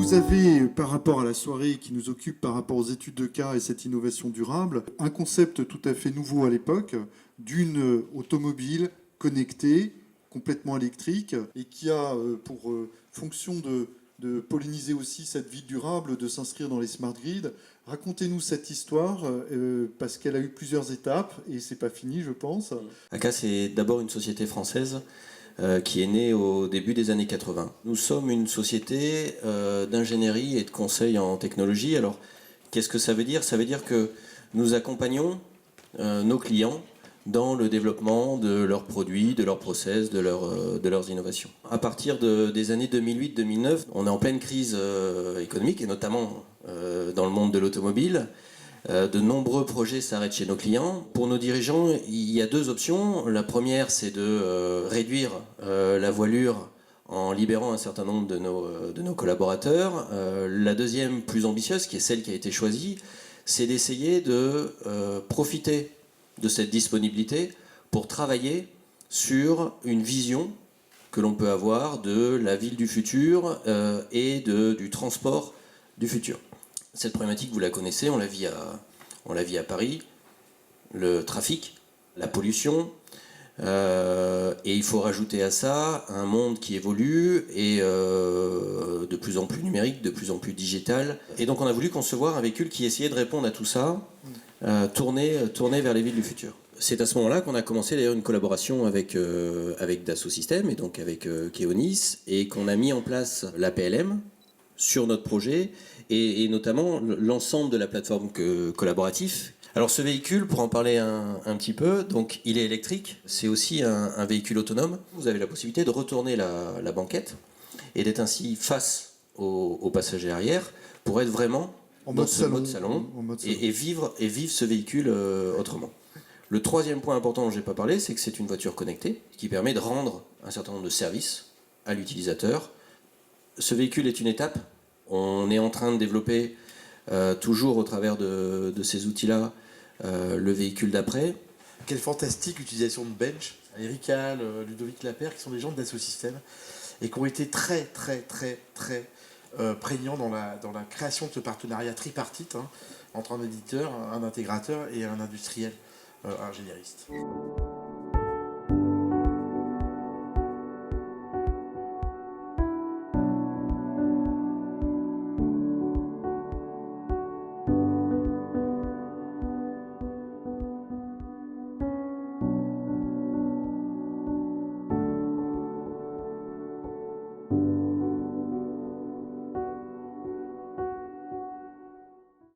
Vous avez, par rapport à la soirée qui nous occupe, par rapport aux études de cas et cette innovation durable, un concept tout à fait nouveau à l'époque d'une automobile connectée, complètement électrique, et qui a pour fonction de polliniser aussi cette vie durable, de s'inscrire dans les smart grids. Racontez-nous cette histoire, parce qu'elle a eu plusieurs étapes, et c'est pas fini, je pense. ACA, c'est d'abord une société française qui est née au début des années 80. Nous sommes une société d'ingénierie et de conseil en technologie. Alors, qu'est-ce que ça veut dire? Ça veut dire que nous accompagnons nos clients dans le développement de leurs produits, de leurs process, de leurs innovations. À partir des années 2008-2009, on est en pleine crise économique, et notamment dans le monde de l'automobile. De nombreux projets s'arrêtent chez nos clients. Pour nos dirigeants, il y a deux options. La première, c'est de réduire la voilure en libérant un certain nombre de nos collaborateurs. La deuxième, plus ambitieuse, qui est celle qui a été choisie, c'est d'essayer de profiter de cette disponibilité pour travailler sur une vision que l'on peut avoir de la ville du futur et du transport du futur. Cette problématique, vous la connaissez, on la vit à Paris, le trafic, la pollution, et il faut rajouter à ça un monde qui évolue et de plus en plus numérique, de plus en plus digital. Et donc on a voulu concevoir un véhicule qui essayait de répondre à tout ça, tourné vers les villes du futur. C'est à ce moment-là qu'on a commencé d'ailleurs une collaboration avec Dassault Systèmes et donc avec Keonis, et qu'on a mis en place la PLM sur notre projet, et notamment l'ensemble de la plateforme collaborative. Alors ce véhicule, pour en parler un petit peu, donc il est électrique, c'est aussi un véhicule autonome. Vous avez la possibilité de retourner la banquette et d'être ainsi face aux passagers arrière pour être vraiment En dans mode ce salon, mode salon, en mode salon. et vivre ce véhicule autrement. Le troisième point important dont je n'ai pas parlé, c'est que c'est une voiture connectée qui permet de rendre un certain nombre de services à l'utilisateur. Ce véhicule est une étape. On est en train de développer, toujours au travers de ces outils-là, le véhicule d'après. Quelle fantastique utilisation de bench. Erika, Ludovic Lapère, qui sont des gens de Dassault Systèmes et qui ont été très prégnants dans la création de ce partenariat tripartite entre un éditeur, un intégrateur et un industriel ingénieriste.